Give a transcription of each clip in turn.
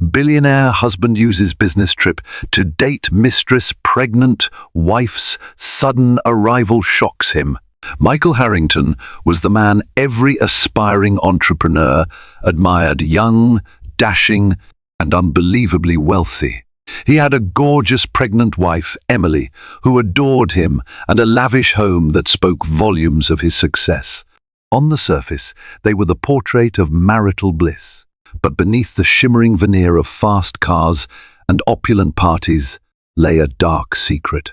Billionaire husband uses business trip to date mistress, pregnant wife's sudden arrival shocks him. Michael Harrington was the man every aspiring entrepreneur admired: young, dashing, and unbelievably wealthy. He had a gorgeous pregnant wife, Emily, who adored him, and a lavish home that spoke volumes of his success. On the surface, they were the portrait of marital bliss, but beneath the shimmering veneer of fast cars and opulent parties lay a dark secret.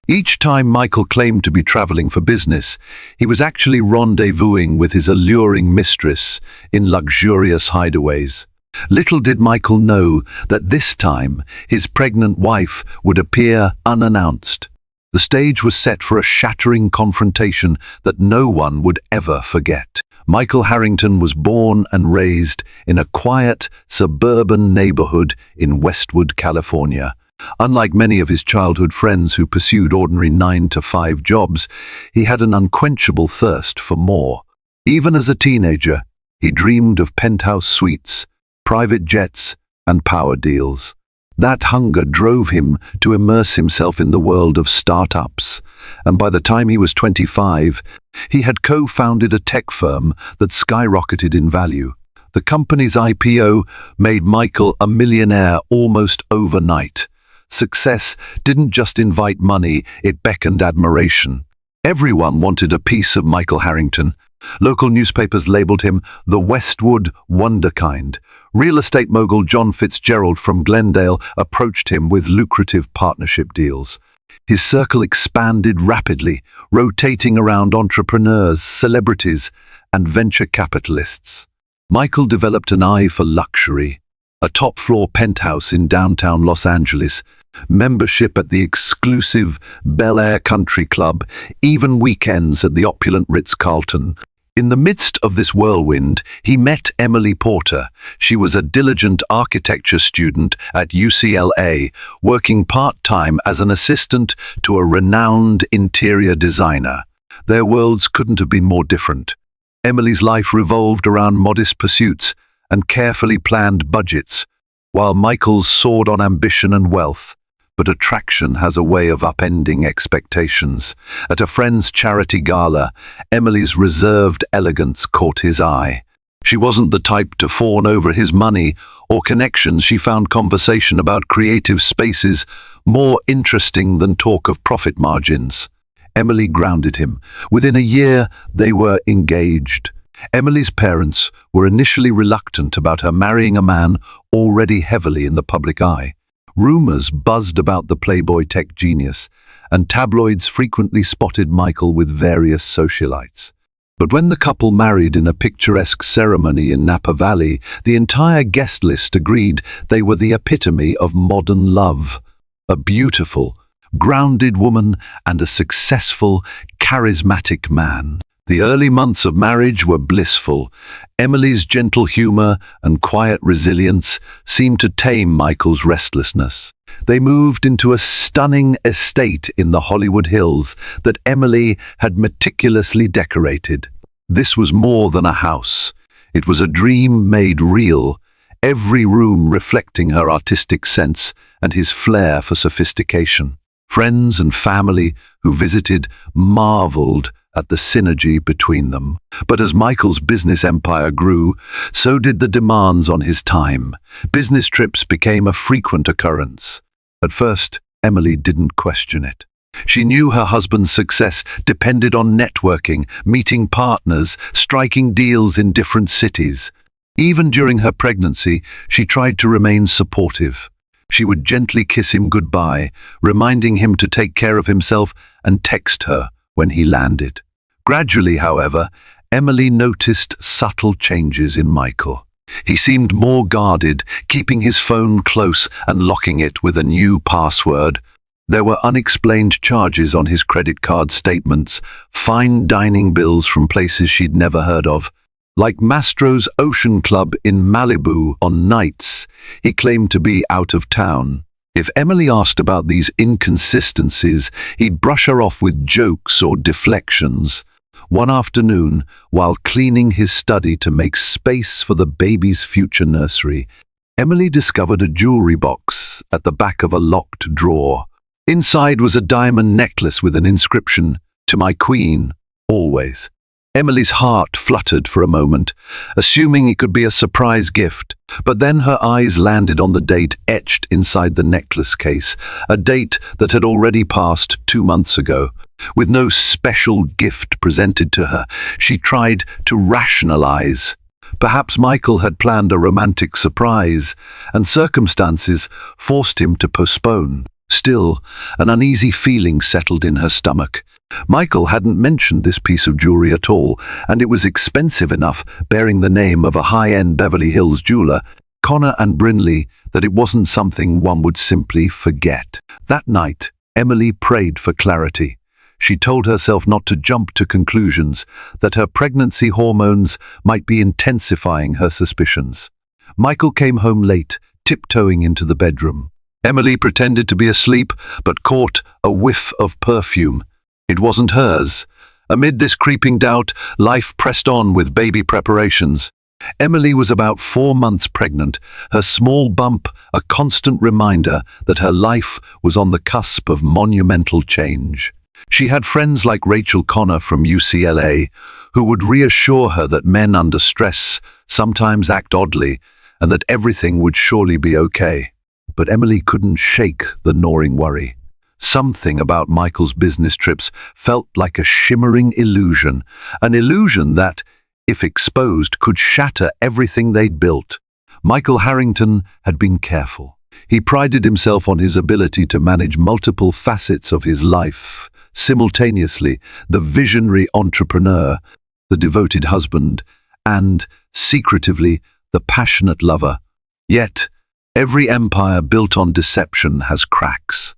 Each time Michael claimed to be traveling for business, he was actually rendezvousing with his alluring mistress in luxurious hideaways. Little did Michael know that this time his pregnant wife would appear unannounced. The stage was set for a shattering confrontation that no one would ever forget. Michael Harrington was born and raised in a quiet, suburban neighborhood in Westwood, California. Unlike many of his childhood friends who pursued ordinary 9-to-5 jobs, he had an unquenchable thirst for more. Even as a teenager, he dreamed of penthouse suites, private jets, and power deals. That hunger drove him to immerse himself in the world of startups, and by the time he was 25, he had co-founded a tech firm that skyrocketed in value. The company's IPO made Michael a millionaire almost overnight. Success didn't just invite money, it beckoned admiration. Everyone wanted a piece of Michael Harrington. Local newspapers labeled him the Westwood Wonderkind. Real estate mogul John Fitzgerald from Glendale approached him with lucrative partnership deals. His circle expanded rapidly, rotating around entrepreneurs, celebrities, and venture capitalists. Michael developed an eye for luxury. A top-floor penthouse in downtown Los Angeles, membership at the exclusive Bel-Air Country Club, even weekends at the opulent Ritz-Carlton. In the midst of this whirlwind, he met Emily Porter. She was a diligent architecture student at UCLA, working part-time as an assistant to a renowned interior designer. Their worlds couldn't have been more different. Emily's life revolved around modest pursuits and carefully planned budgets, while Michael's soared on ambition and wealth. But attraction has a way of upending expectations. At a friend's charity gala, Emily's reserved elegance caught his eye. She wasn't the type to fawn over his money or connections. She found conversation about creative spaces more interesting than talk of profit margins. Emily grounded him. Within a year, they were engaged. Emily's parents were initially reluctant about her marrying a man already heavily in the public eye. Rumors buzzed about the Playboy tech genius, and tabloids frequently spotted Michael with various socialites. But when the couple married in a picturesque ceremony in Napa Valley, the entire guest list agreed they were the epitome of modern love. A beautiful, grounded woman and a successful, charismatic man. The early months of marriage were blissful. Emily's gentle humor and quiet resilience seemed to tame Michael's restlessness. They moved into a stunning estate in the Hollywood Hills that Emily had meticulously decorated. This was more than a house. It was a dream made real, every room reflecting her artistic sense and his flair for sophistication. Friends and family who visited marveled at the synergy between them. But as Michael's business empire grew, so did the demands on his time. Business trips became a frequent occurrence. At first, Emily didn't question it. She knew her husband's success depended on networking, meeting partners, striking deals in different cities. Even during her pregnancy, she tried to remain supportive. She would gently kiss him goodbye, reminding him to take care of himself and text her when he landed. Gradually, however, Emily noticed subtle changes in Michael. He seemed more guarded, keeping his phone close and locking it with a new password. There were unexplained charges on his credit card statements, fine dining bills from places she'd never heard of. Like Mastro's Ocean Club in Malibu on nights, he claimed to be out of town. If Emily asked about these inconsistencies, he'd brush her off with jokes or deflections. One afternoon, while cleaning his study to make space for the baby's future nursery, Emily discovered a jewelry box at the back of a locked drawer. Inside was a diamond necklace with an inscription, "To my queen, always." Emily's heart fluttered for a moment, assuming it could be a surprise gift, but then her eyes landed on the date etched inside the necklace case, a date that had already passed 2 months ago. With no special gift presented to her, she tried to rationalize. Perhaps Michael had planned a romantic surprise, and circumstances forced him to postpone. Still, an uneasy feeling settled in her stomach. Michael hadn't mentioned this piece of jewelry at all, and it was expensive enough, bearing the name of a high-end Beverly Hills jeweler, Connor and Brinley, that it wasn't something one would simply forget. That night, Emily prayed for clarity. She told herself not to jump to conclusions, that her pregnancy hormones might be intensifying her suspicions. Michael came home late, tiptoeing into the bedroom. Emily pretended to be asleep, but caught a whiff of perfume. It wasn't hers. Amid this creeping doubt, life pressed on with baby preparations. Emily was about 4 months pregnant, her small bump a constant reminder that her life was on the cusp of monumental change. She had friends like Rachel Connor from UCLA, who would reassure her that men under stress sometimes act oddly, and that everything would surely be okay. But Emily couldn't shake the gnawing worry. Something about Michael's business trips felt like a shimmering illusion, an illusion that, if exposed, could shatter everything they'd built. Michael Harrington had been careful. He prided himself on his ability to manage multiple facets of his life simultaneously: the visionary entrepreneur, the devoted husband, and, secretively, the passionate lover. Yet, every empire built on deception has cracks.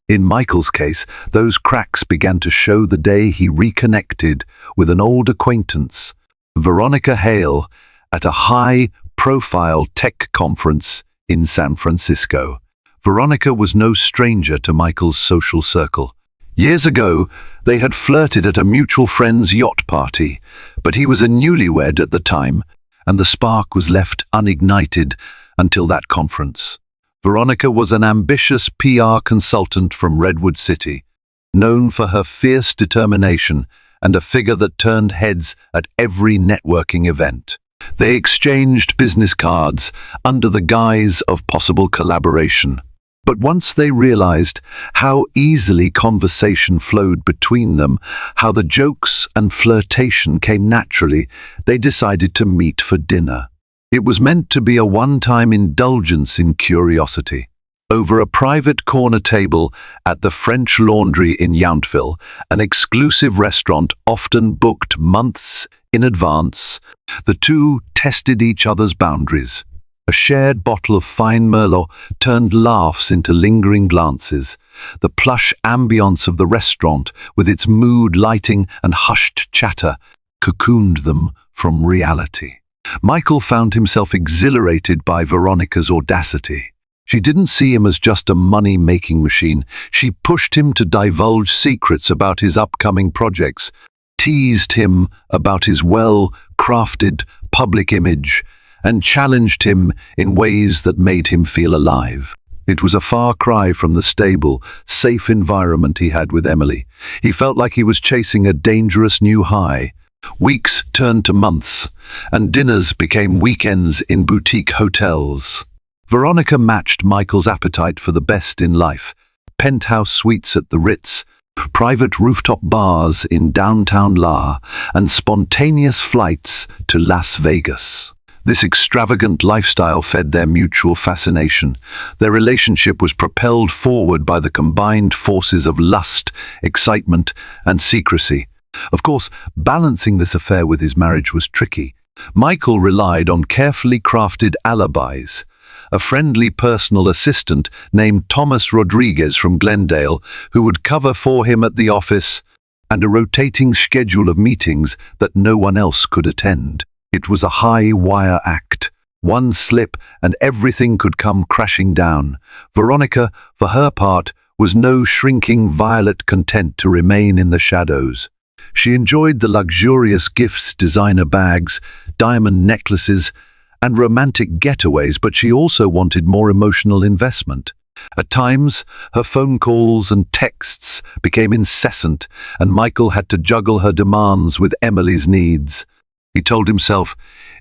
In Michael's case, those cracks began to show the day he reconnected with an old acquaintance, Veronica Hale, at a high-profile tech conference in San Francisco. Veronica was no stranger to Michael's social circle. Years ago, they had flirted at a mutual friend's yacht party, but he was a newlywed at the time, and the spark was left unignited until that conference. Veronica was an ambitious PR consultant from Redwood City, known for her fierce determination and a figure that turned heads at every networking event. They exchanged business cards under the guise of possible collaboration. But once they realized how easily conversation flowed between them, how the jokes and flirtation came naturally, they decided to meet for dinner. It was meant to be a one-time indulgence in curiosity. Over a private corner table at the French Laundry in Yountville, an exclusive restaurant often booked months in advance, the two tested each other's boundaries. A shared bottle of fine Merlot turned laughs into lingering glances. The plush ambience of the restaurant, with its mood lighting and hushed chatter, cocooned them from reality. Michael found himself exhilarated by Veronica's audacity. She didn't see him as just a money-making machine. She pushed him to divulge secrets about his upcoming projects, teased him about his well-crafted public image, and challenged him in ways that made him feel alive. It was a far cry from the stable, safe environment he had with Emily. He felt like he was chasing a dangerous new high. Weeks turned to months, and dinners became weekends in boutique hotels. Veronica matched Michael's appetite for the best in life: penthouse suites at the Ritz, private rooftop bars in downtown La, and spontaneous flights to Las Vegas. This extravagant lifestyle fed their mutual fascination. Their relationship was propelled forward by the combined forces of lust, excitement, and secrecy. Of course, balancing this affair with his marriage was tricky. Michael relied on carefully crafted alibis: a friendly personal assistant named Thomas Rodriguez from Glendale, who would cover for him at the office, and a rotating schedule of meetings that no one else could attend. It was a high-wire act. One slip and everything could come crashing down. Veronica, for her part, was no shrinking violet content to remain in the shadows. She enjoyed the luxurious gifts, designer bags, diamond necklaces, and romantic getaways, but she also wanted more emotional investment. At times, her phone calls and texts became incessant, and Michael had to juggle her demands with Emily's needs. He told himself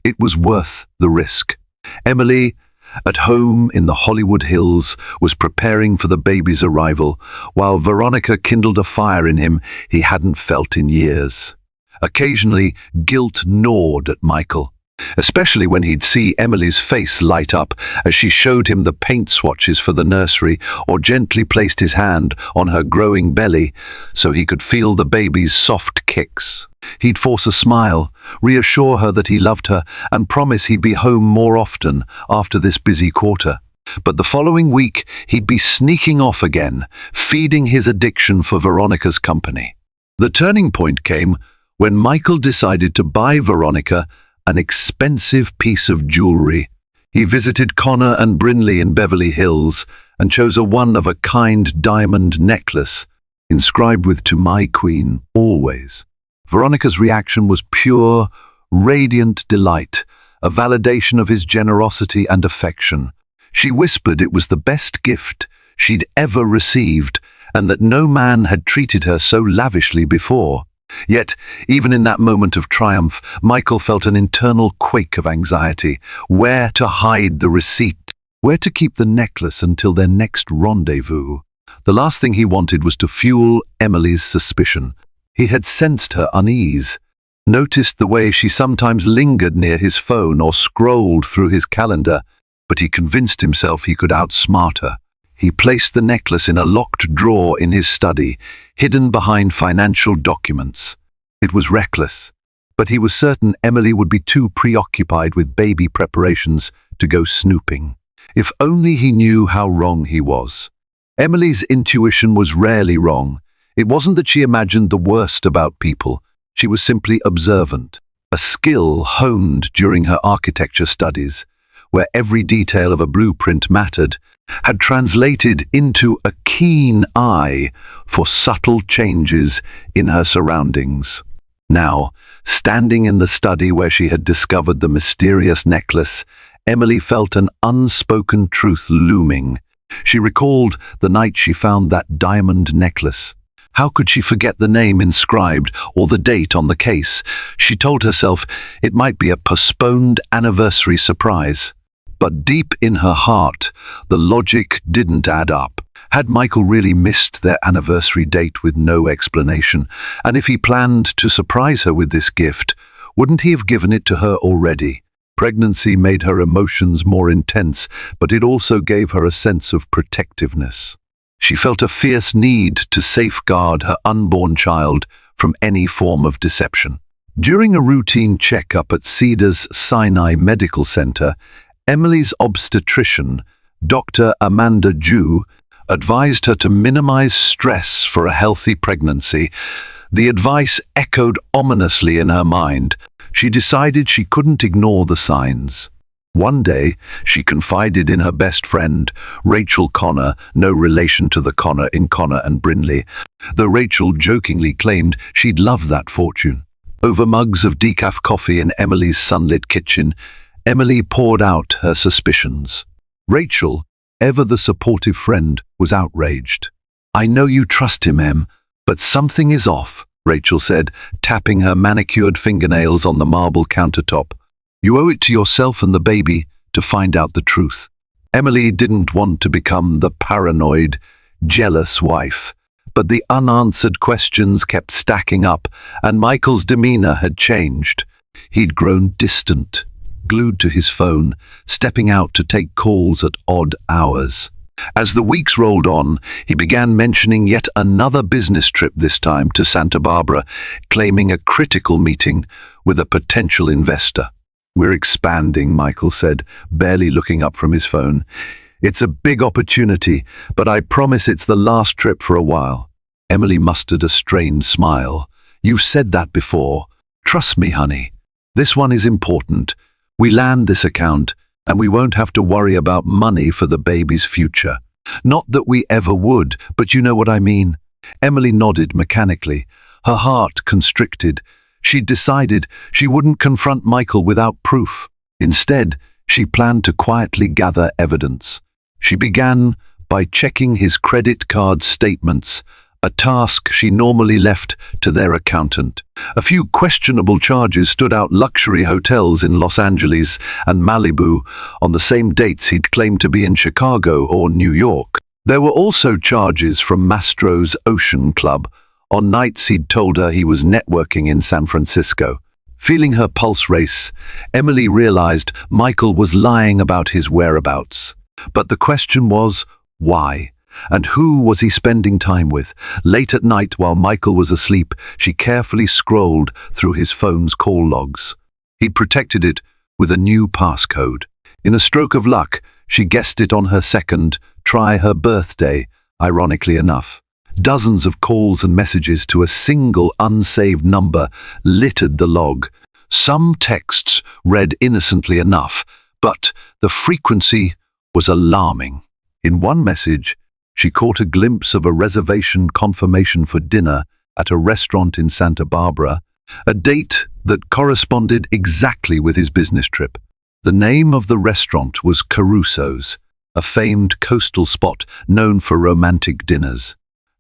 it was worth the risk. Emily, at home in the Hollywood Hills, was preparing for the baby's arrival, while Veronica kindled a fire in him he hadn't felt in years. Occasionally, guilt gnawed at Michael, especially when he'd see Emily's face light up as she showed him the paint swatches for the nursery or gently placed his hand on her growing belly so he could feel the baby's soft kicks. He'd force a smile, reassure her that he loved her, and promise he'd be home more often after this busy quarter. But the following week, he'd be sneaking off again, feeding his addiction for Veronica's company. The turning point came when Michael decided to buy Veronica an expensive piece of jewelry. He visited Connor and Brinley in Beverly Hills and chose a one-of-a-kind diamond necklace, inscribed with "To my queen, always." Veronica's reaction was pure, radiant delight, a validation of his generosity and affection. She whispered it was the best gift she'd ever received, and that no man had treated her so lavishly before. Yet, even in that moment of triumph, Michael felt an internal quake of anxiety. Where to hide the receipt? Where to keep the necklace until their next rendezvous? The last thing he wanted was to fuel Emily's suspicion. He had sensed her unease, noticed the way she sometimes lingered near his phone or scrolled through his calendar, but he convinced himself he could outsmart her. He placed the necklace in a locked drawer in his study, hidden behind financial documents. It was reckless, but he was certain Emily would be too preoccupied with baby preparations to go snooping. If only he knew how wrong he was. Emily's intuition was rarely wrong. It wasn't that she imagined the worst about people. She was simply observant, a skill honed during her architecture studies, where every detail of a blueprint mattered, had translated into a keen eye for subtle changes in her surroundings. Now, standing in the study where she had discovered the mysterious necklace, Emily felt an unspoken truth looming. She recalled the night she found that diamond necklace. How could she forget the name inscribed or the date on the case? She told herself it might be a postponed anniversary surprise. But deep in her heart, the logic didn't add up. Had Michael really missed their anniversary date with no explanation? And if he planned to surprise her with this gift, wouldn't he have given it to her already? Pregnancy made her emotions more intense, but it also gave her a sense of protectiveness. She felt a fierce need to safeguard her unborn child from any form of deception. During a routine checkup at Cedars-Sinai Medical Center, Emily's obstetrician, Dr. Amanda Jew, advised her to minimize stress for a healthy pregnancy. The advice echoed ominously in her mind. She decided she couldn't ignore the signs. One day, she confided in her best friend, Rachel Connor, no relation to the Connor in Connor and Brinley, though Rachel jokingly claimed she'd love that fortune. Over mugs of decaf coffee in Emily's sunlit kitchen, Emily poured out her suspicions. Rachel, ever the supportive friend, was outraged. "I know you trust him, Em, but something is off," Rachel said, tapping her manicured fingernails on the marble countertop. "You owe it to yourself and the baby to find out the truth." Emily didn't want to become the paranoid, jealous wife, but the unanswered questions kept stacking up, and Michael's demeanor had changed. He'd grown distant, glued to his phone, stepping out to take calls at odd hours. As the weeks rolled on, he began mentioning yet another business trip, this time to Santa Barbara, claiming a critical meeting with a potential investor. "We're expanding," Michael said, barely looking up from his phone. "It's a big opportunity, but I promise it's the last trip for a while." Emily mustered a strained smile. "You've said that before. Trust me, honey. This one is important. We land this account, and we won't have to worry about money for the baby's future. Not that we ever would, but you know what I mean." Emily nodded mechanically, her heart constricted. She'd decided she wouldn't confront Michael without proof. Instead, She planned to quietly gather evidence. She began by checking his credit card statements, a task she normally left to their accountant. A few questionable charges stood out: luxury hotels in Los Angeles and Malibu on the same dates he'd claimed to be in Chicago or New York. There were also charges from Mastro's Ocean Club on nights he'd told her he was networking in San Francisco. Feeling her pulse race, Emily realized Michael was lying about his whereabouts. But the question was, why? And who was he spending time with? Late at night, while Michael was asleep, she carefully scrolled through his phone's call logs. He'd protected it with a new passcode. In a stroke of luck, she guessed it on her second try, her birthday, ironically enough. Dozens of calls and messages to a single unsaved number littered the log. Some texts read innocently enough, but the frequency was alarming. In one message, she caught a glimpse of a reservation confirmation for dinner at a restaurant in Santa Barbara, a date that corresponded exactly with his business trip. The name of the restaurant was Caruso's, a famed coastal spot known for romantic dinners.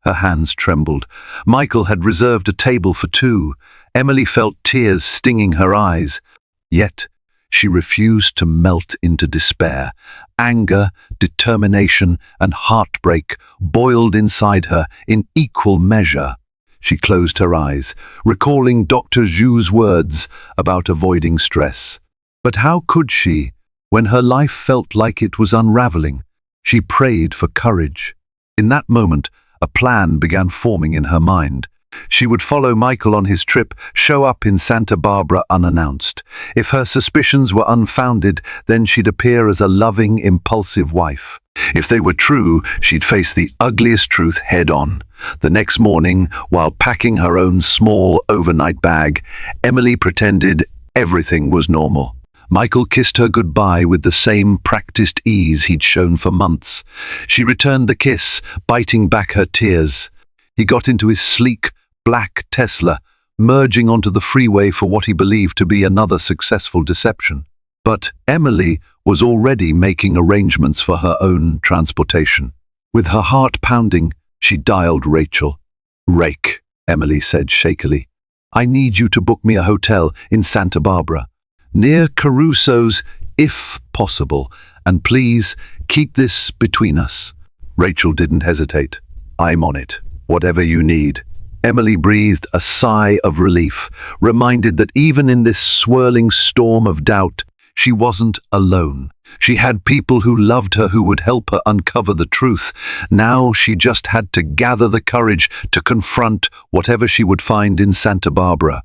Her hands trembled. Michael had reserved a table for two. Emily felt tears stinging her eyes. Yet, she refused to melt into despair. Anger, determination, and heartbreak boiled inside her in equal measure. She closed her eyes, recalling Dr. Zhu's words about avoiding stress. But how could she, when her life felt like it was unraveling? She prayed for courage. In that moment, a plan began forming in her mind. She would follow Michael on his trip, show up in Santa Barbara unannounced. If her suspicions were unfounded, then she'd appear as a loving, impulsive wife. If they were true, she'd face the ugliest truth head-on. The next morning, while packing her own small overnight bag, Emily pretended everything was normal. Michael kissed her goodbye with the same practiced ease he'd shown for months. She returned the kiss, biting back her tears. He got into his sleek, black Tesla, merging onto the freeway for what he believed to be another successful deception. But Emily was already making arrangements for her own transportation. With her heart pounding, she dialed Rachel. "Rake," Emily said shakily, "I need you to book me a hotel in Santa Barbara, near Caruso's, if possible, and please keep this between us." Rachel didn't hesitate. "I'm on it. Whatever you need." Emily breathed a sigh of relief, reminded that even in this swirling storm of doubt, she wasn't alone. She had people who loved her, who would help her uncover the truth. Now she just had to gather the courage to confront whatever she would find in Santa Barbara.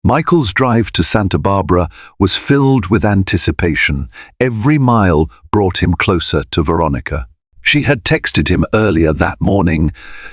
Michael's drive to Santa Barbara was filled with anticipation. Every mile brought him closer to Veronica. She had texted him earlier that morning,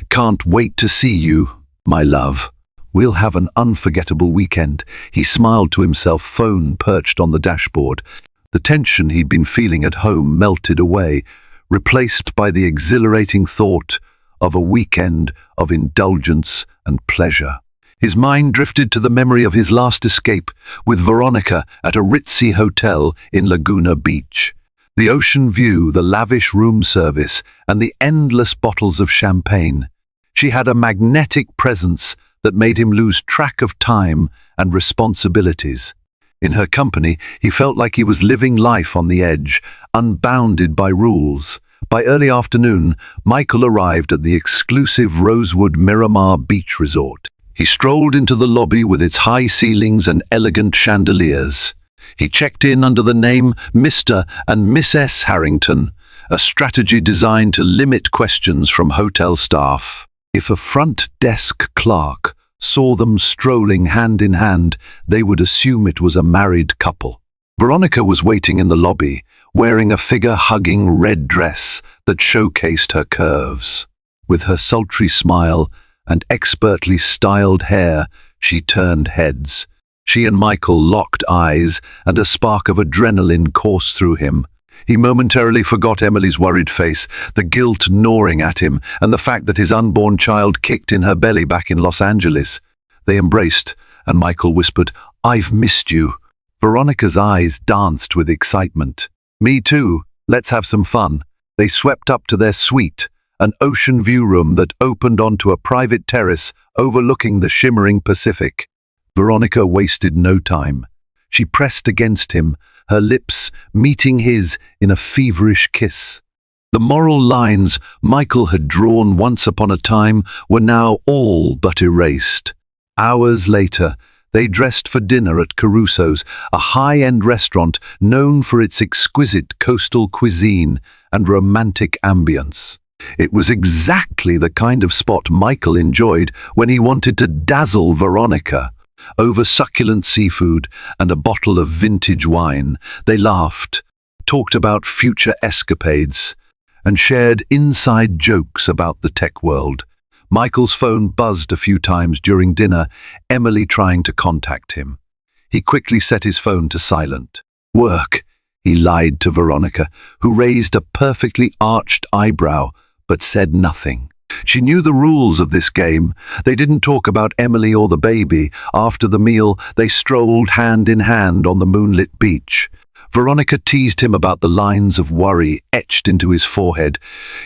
"Can't wait to see you, my love. We'll have an unforgettable weekend." He smiled to himself, phone perched on the dashboard. The tension he'd been feeling at home melted away, replaced by the exhilarating thought of a weekend of indulgence and pleasure. His mind drifted to the memory of his last escape with Veronica at a ritzy hotel in Laguna Beach. The ocean view, the lavish room service, and the endless bottles of champagne. She had a magnetic presence that made him lose track of time and responsibilities. In her company, he felt like he was living life on the edge, unbounded by rules. By early afternoon, Michael arrived at the exclusive Rosewood Miramar Beach Resort. He strolled into the lobby with its high ceilings and elegant chandeliers. He checked in under the name Mr. and Mrs. Harrington, a strategy designed to limit questions from hotel staff. If a front desk clerk saw them strolling hand in hand, they would assume it was a married couple. Veronica was waiting in the lobby, wearing a figure-hugging red dress that showcased her curves. With her sultry smile and expertly styled hair, she turned heads. She and Michael locked eyes, and a spark of adrenaline coursed through him. He momentarily forgot Emily's worried face, the guilt gnawing at him, and the fact that his unborn child kicked in her belly back in Los Angeles. They embraced, and Michael whispered, "I've missed you." Veronica's eyes danced with excitement. Me too. Let's have some fun. They swept up to their suite, an ocean view room that opened onto a private terrace overlooking the shimmering Pacific. Veronica wasted no time. She pressed against him, her lips meeting his in a feverish kiss. The moral lines Michael had drawn once upon a time were now all but erased. Hours later, they dressed for dinner at Caruso's, a high-end restaurant known for its exquisite coastal cuisine and romantic ambience. It was exactly the kind of spot Michael enjoyed when he wanted to dazzle Veronica. Over succulent seafood and a bottle of vintage wine, they laughed, talked about future escapades, and shared inside jokes about the tech world. Michael's phone buzzed a few times during dinner, Emily trying to contact him. He quickly set his phone to silent. Work, he lied to Veronica, who raised a perfectly arched eyebrow, but said nothing. She knew the rules of this game. They didn't talk about Emily or the baby. After the meal, they strolled hand in hand on the moonlit beach. Veronica teased him about the lines of worry etched into his forehead.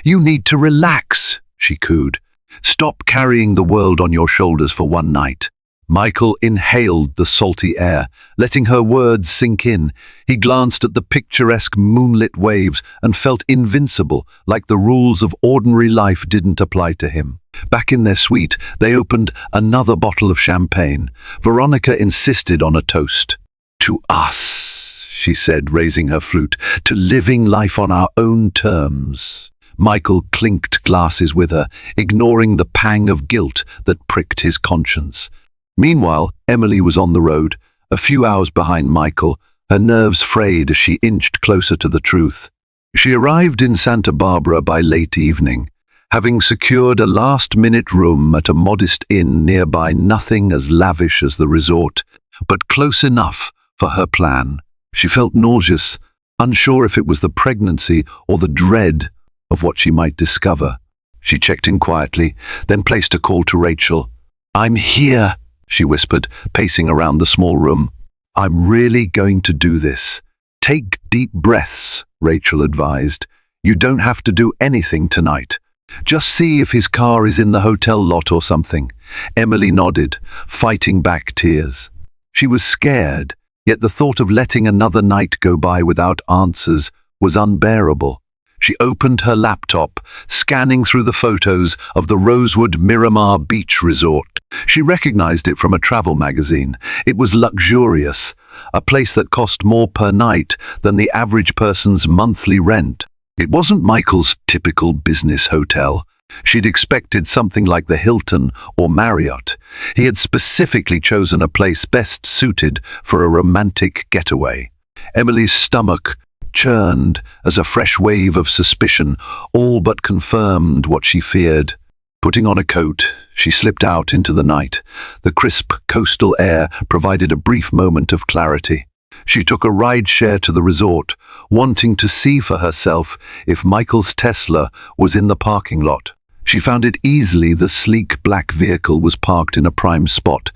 You need to relax, she cooed. Stop carrying the world on your shoulders for one night. Michael inhaled the salty air, letting her words sink in. He glanced at the picturesque moonlit waves and felt invincible, like the rules of ordinary life didn't apply to him. Back in their suite, they opened another bottle of champagne. Veronica insisted on a toast. To us, she said, raising her flute, to living life on our own terms. Michael clinked glasses with her, ignoring the pang of guilt that pricked his conscience. Meanwhile, Emily was on the road, a few hours behind Michael, her nerves frayed as she inched closer to the truth. She arrived in Santa Barbara by late evening, having secured a last-minute room at a modest inn nearby, nothing as lavish as the resort, but close enough for her plan. She felt nauseous, unsure if it was the pregnancy or the dread of what she might discover. She checked in quietly, then placed a call to Rachel. I'm here, she whispered, pacing around the small room. I'm really going to do this. Take deep breaths, Rachel advised. You don't have to do anything tonight. Just see if his car is in the hotel lot or something. Emily nodded, fighting back tears. She was scared, yet the thought of letting another night go by without answers was unbearable. She opened her laptop, scanning through the photos of the Rosewood Miramar Beach Resort. She recognized it from a travel magazine. It was luxurious, a place that cost more per night than the average person's monthly rent. It wasn't Michael's typical business hotel. She'd expected something like the Hilton or Marriott. He had specifically chosen a place best suited for a romantic getaway. Emily's stomach churned as a fresh wave of suspicion all but confirmed what she feared. Putting on a coat, she slipped out into the night. The crisp coastal air provided a brief moment of clarity. She took a ride-share to the resort, wanting to see for herself if Michael's Tesla was in the parking lot. She found it easily. The sleek black vehicle was parked in a prime spot,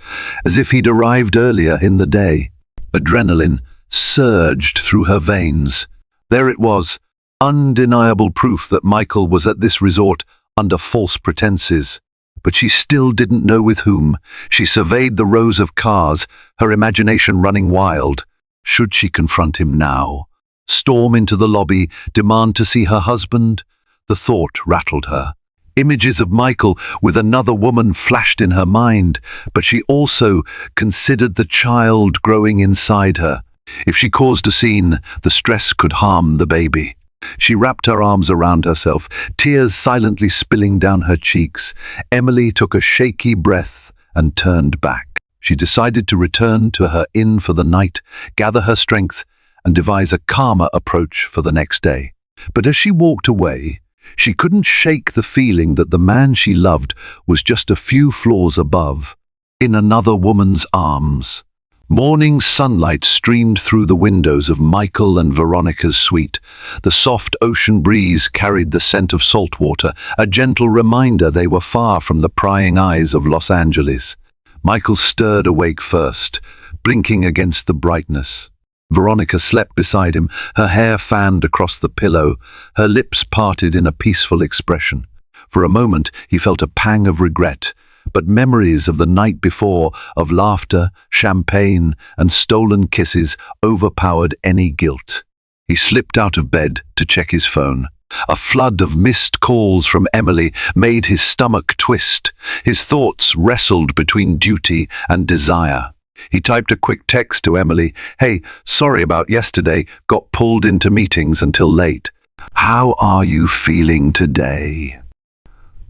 as if he'd arrived earlier in the day. Adrenaline surged through her veins. There it was, undeniable proof that Michael was at this resort under false pretenses. But she still didn't know with whom. She surveyed the rows of cars, her imagination running wild. Should she confront him now? Storm into the lobby, demand to see her husband? The thought rattled her. Images of Michael with another woman flashed in her mind, but she also considered the child growing inside her. If she caused a scene, the stress could harm the baby. She wrapped her arms around herself, tears silently spilling down her cheeks. Emily took a shaky breath and turned back. She decided to return to her inn for the night, gather her strength, and devise a calmer approach for the next day. But as she walked away, she couldn't shake the feeling that the man she loved was just a few floors above, in another woman's arms. Morning sunlight streamed through the windows of Michael and Veronica's suite. The soft ocean breeze carried the scent of salt water, a gentle reminder they were far from the prying eyes of Los Angeles. Michael stirred awake first, blinking against the brightness. Veronica slept beside him, her hair fanned across the pillow, her lips parted in a peaceful expression. For a moment he felt a pang of regret, but memories of the night before, of laughter, champagne, and stolen kisses overpowered any guilt. He slipped out of bed to check his phone. A flood of missed calls from Emily made his stomach twist. His thoughts wrestled between duty and desire. He typed a quick text to Emily. "Hey, sorry about yesterday, got pulled into meetings until late. How are you feeling today?"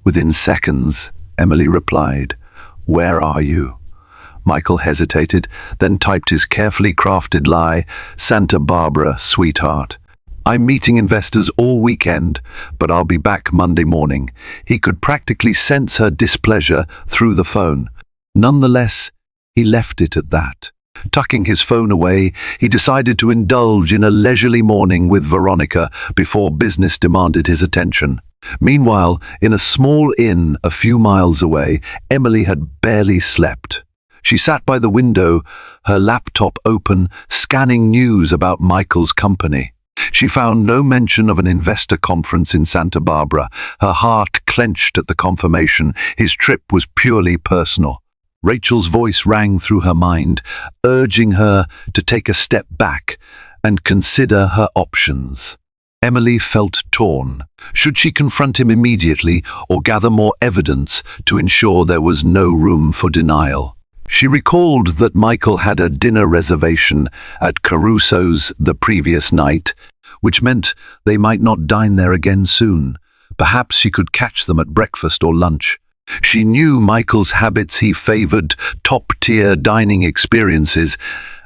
Within seconds, Emily replied, "Where are you?" Michael hesitated, then typed his carefully crafted lie, "Santa Barbara, sweetheart. I'm meeting investors all weekend, but I'll be back Monday morning." He could practically sense her displeasure through the phone. Nonetheless, he left it at that. Tucking his phone away, he decided to indulge in a leisurely morning with Veronica before business demanded his attention. Meanwhile, in a small inn a few miles away, Emily had barely slept. She sat by the window, her laptop open, scanning news about Michael's company. She found no mention of an investor conference in Santa Barbara. Her heart clenched at the confirmation his trip was purely personal. Rachel's voice rang through her mind, urging her to take a step back and consider her options. Emily felt torn. Should she confront him immediately or gather more evidence to ensure there was no room for denial? She recalled that Michael had a dinner reservation at Caruso's the previous night, which meant they might not dine there again soon. Perhaps she could catch them at breakfast or lunch. She knew Michael's habits. He favored top-tier dining experiences,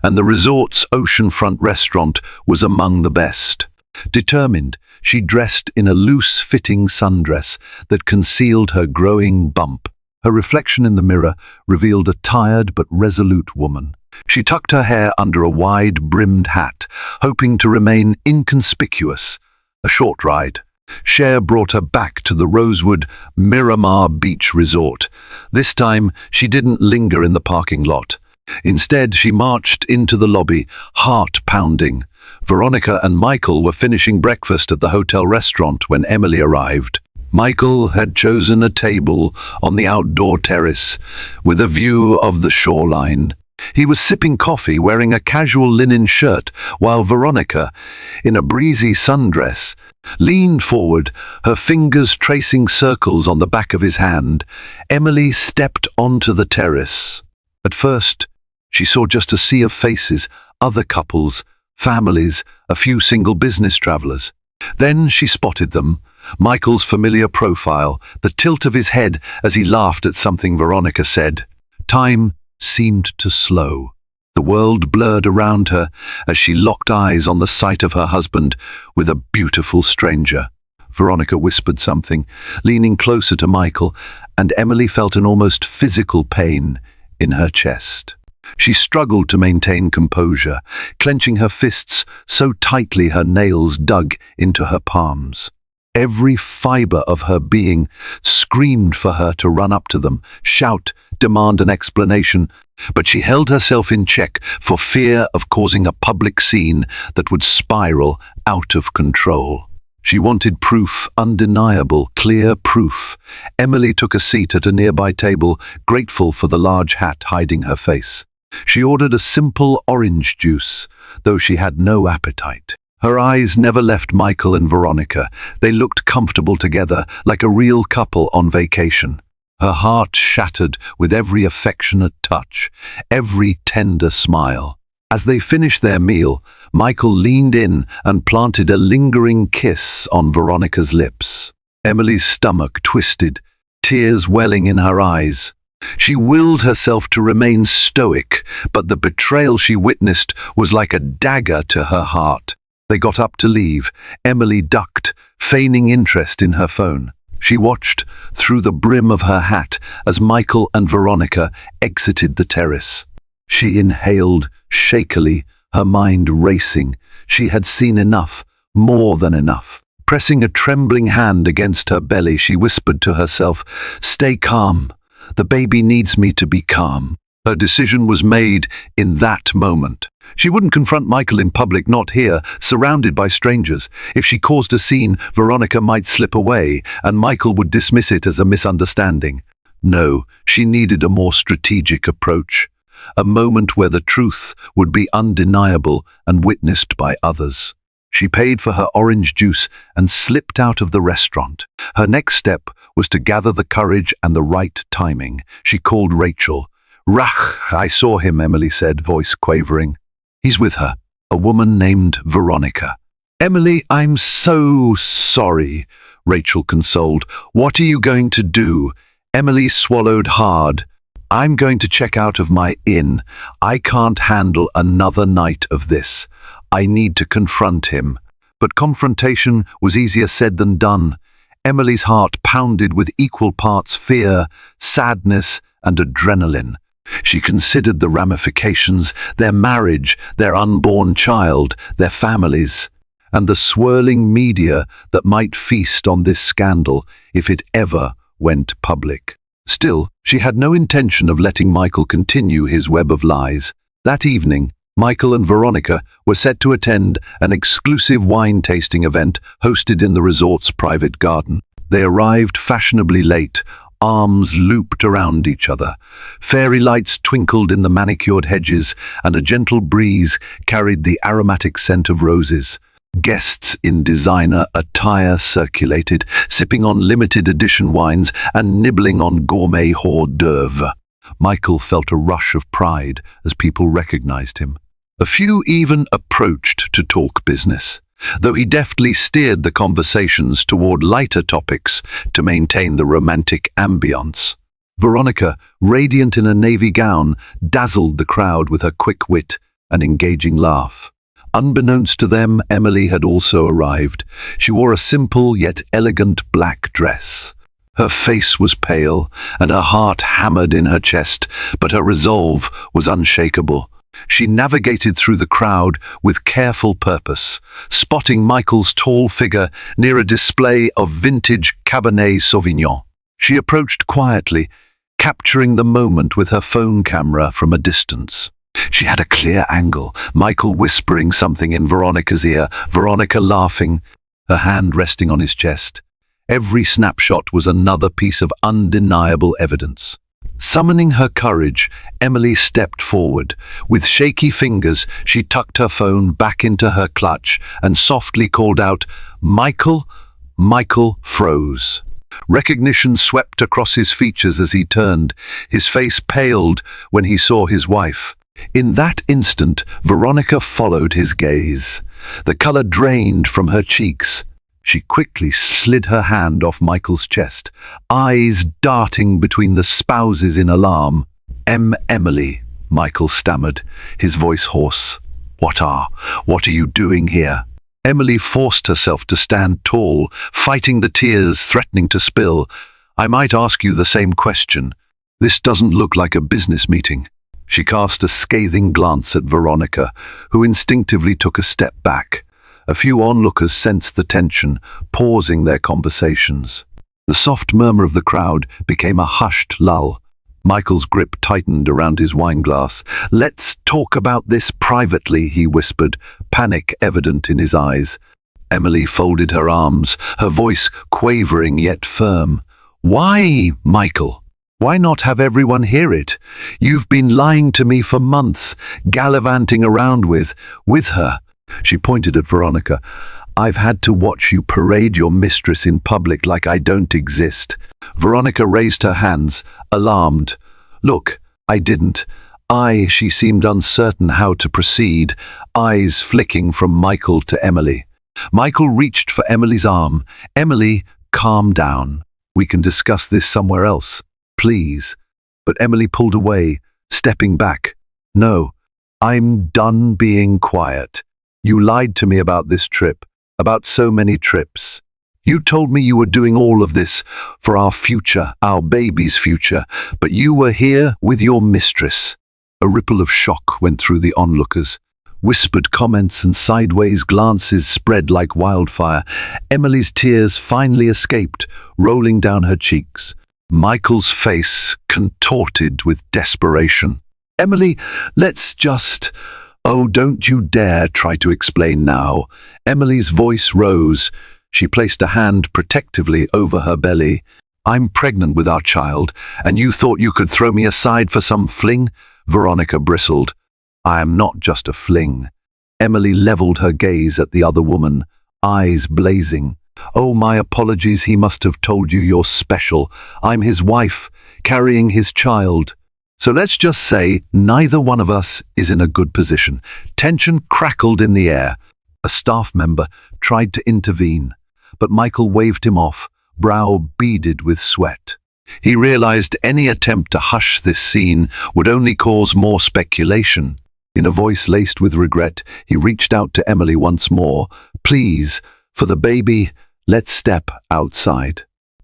and the resort's oceanfront restaurant was among the best. Determined, she dressed in a loose-fitting sundress that concealed her growing bump. Her reflection in the mirror revealed a tired but resolute woman. She tucked her hair under a wide-brimmed hat, hoping to remain inconspicuous. A short ride. Cher brought her back to the Rosewood Miramar Beach Resort. This time, she didn't linger in the parking lot. Instead, she marched into the lobby, heart pounding. Veronica and Michael were finishing breakfast at the hotel restaurant when Emily arrived. Michael had chosen a table on the outdoor terrace with a view of the shoreline. He was sipping coffee, wearing a casual linen shirt, while Veronica, in a breezy sundress, leaned forward, her fingers tracing circles on the back of his hand. Emily stepped onto the terrace. At first, she saw just a sea of faces, other couples, families, a few single business travelers. Then she spotted them, Michael's familiar profile, the tilt of his head as he laughed at something Veronica said. Time seemed to slow. The world blurred around her as she locked eyes on the sight of her husband with a beautiful stranger. Veronica whispered something, leaning closer to Michael, and Emily felt an almost physical pain in her chest. She struggled to maintain composure, clenching her fists so tightly her nails dug into her palms. Every fiber of her being screamed for her to run up to them, shout, demand an explanation, but she held herself in check for fear of causing a public scene that would spiral out of control. She wanted proof, undeniable, clear proof. Emily took a seat at a nearby table, grateful for the large hat hiding her face. She ordered a simple orange juice, though she had no appetite. Her eyes never left Michael and Veronica. They looked comfortable together, like a real couple on vacation. Her heart shattered with every affectionate touch, every tender smile. As they finished their meal, Michael leaned in and planted a lingering kiss on Veronica's lips. Emily's stomach twisted, tears welling in her eyes. She willed herself to remain stoic, but the betrayal she witnessed was like a dagger to her heart. They got up to leave. Emily ducked, feigning interest in her phone. She watched through the brim of her hat as Michael and Veronica exited the terrace. She inhaled shakily, her mind racing. She had seen enough, more than enough. Pressing a trembling hand against her belly, she whispered to herself, "Stay calm. The baby needs me to be calm." Her decision was made in that moment. She wouldn't confront Michael in public, not here, surrounded by strangers. If she caused a scene, Veronica might slip away, and Michael would dismiss it as a misunderstanding. No, she needed a more strategic approach. A moment where the truth would be undeniable and witnessed by others. She paid for her orange juice and slipped out of the restaurant. Her next step was to gather the courage and the right timing. She called Rachel. "Rach, I saw him," Emily said, voice quavering. "He's with her, a woman named Veronica." "Emily, I'm so sorry," Rachel consoled. "What are you going to do?" Emily swallowed hard. "I'm going to check out of my inn. I can't handle another night of this. I need to confront him." But confrontation was easier said than done. Emily's heart pounded with equal parts fear, sadness, and adrenaline. She considered the ramifications, their marriage, their unborn child, their families, and the swirling media that might feast on this scandal if it ever went public. Still, she had no intention of letting Michael continue his web of lies. That evening, Michael and Veronica were set to attend an exclusive wine tasting event hosted in the resort's private garden. They arrived fashionably late, arms looped around each other. Fairy lights twinkled in the manicured hedges, and a gentle breeze carried the aromatic scent of roses. Guests in designer attire circulated, sipping on limited edition wines and nibbling on gourmet hors d'oeuvre. Michael felt a rush of pride as people recognized him. A few even approached to talk business, though he deftly steered the conversations toward lighter topics to maintain the romantic ambience. Veronica, radiant in a navy gown, dazzled the crowd with her quick wit and engaging laugh. Unbeknownst to them, Emily had also arrived. She wore a simple yet elegant black dress. Her face was pale, and her heart hammered in her chest, but her resolve was unshakable. She navigated through the crowd with careful purpose, spotting Michael's tall figure near a display of vintage Cabernet Sauvignon. She approached quietly, capturing the moment with her phone camera from a distance. She had a clear angle, Michael whispering something in Veronica's ear, Veronica laughing, her hand resting on his chest. Every snapshot was another piece of undeniable evidence. Summoning her courage, Emily stepped forward. With shaky fingers, she tucked her phone back into her clutch and softly called out, "Michael?" Michael froze. Recognition swept across his features as he turned. His face paled when he saw his wife. In that instant, Veronica followed his gaze. The color drained from her cheeks. She quickly slid her hand off Michael's chest, eyes darting between the spouses in alarm. Emily," Michael stammered, his voice hoarse. What are you doing here?" Emily forced herself to stand tall, fighting the tears threatening to spill. "I might ask you the same question. This doesn't look like a business meeting." She cast a scathing glance at Veronica, who instinctively took a step back. A few onlookers sensed the tension, pausing their conversations. The soft murmur of the crowd became a hushed lull. Michael's grip tightened around his wineglass. "Let's talk about this privately," he whispered, panic evident in his eyes. Emily folded her arms, her voice quavering yet firm. "Why, Michael? Why not have everyone hear it? You've been lying to me for months, gallivanting around with her." She pointed at Veronica. "I've had to watch you parade your mistress in public like I don't exist." Veronica raised her hands, alarmed. "Look, I didn't. She seemed uncertain how to proceed, eyes flicking from Michael to Emily. Michael reached for Emily's arm. "Emily, calm down. We can discuss this somewhere else, please." But Emily pulled away, stepping back. "No, I'm done being quiet. You lied to me about this trip, about so many trips. You told me you were doing all of this for our future, our baby's future, but you were here with your mistress." A ripple of shock went through the onlookers. Whispered comments and sideways glances spread like wildfire. Emily's tears finally escaped, rolling down her cheeks. Michael's face contorted with desperation. "Emily, let's just..." Oh, don't you dare try to explain now. Emily's voice rose. She placed a hand protectively over her belly. I'm pregnant with our child, and you thought you could throw me aside for some fling? Veronica bristled. I am not just a fling. Emily leveled her gaze at the other woman, eyes blazing. Oh, my apologies, he must have told you you're special. I'm his wife, carrying his child. So let's just say neither one of us is in a good position. Tension crackled in the air. A staff member tried to intervene, but Michael waved him off, brow beaded with sweat. He realized any attempt to hush this scene would only cause more speculation. In a voice laced with regret, he reached out to Emily once more. Please, for the baby, let's step outside.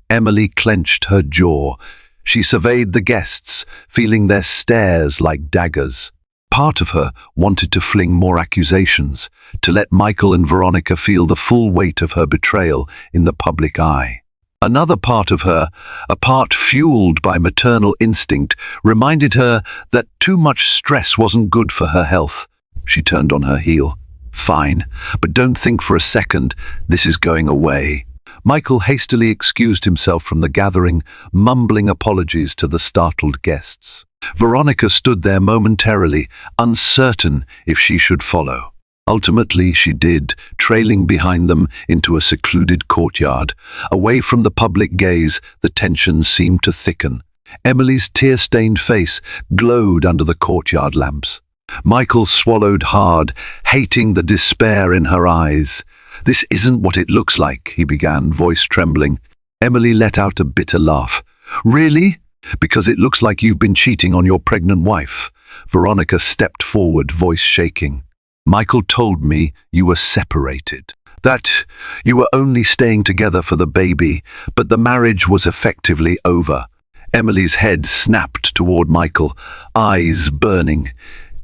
Emily clenched her jaw. She surveyed the guests, feeling their stares like daggers. Part of her wanted to fling more accusations, to let Michael and Veronica feel the full weight of her betrayal in the public eye. Another part of her, a part fueled by maternal instinct, reminded her that too much stress wasn't good for her health. She turned on her heel. Fine, but don't think for a second this is going away. Michael hastily excused himself from the gathering, mumbling apologies to the startled guests. Veronica stood there momentarily, uncertain if she should follow. Ultimately, she did, trailing behind them into a secluded courtyard. Away from the public gaze, the tension seemed to thicken. Emily's tear-stained face glowed under the courtyard lamps. Michael swallowed hard, hating the despair in her eyes. This isn't what it looks like, he began, voice trembling. Emily let out a bitter laugh. Really? Because it looks like you've been cheating on your pregnant wife. Veronica stepped forward, voice shaking. Michael told me you were separated, that you were only staying together for the baby, but the marriage was effectively over. Emily's head snapped toward Michael, eyes burning.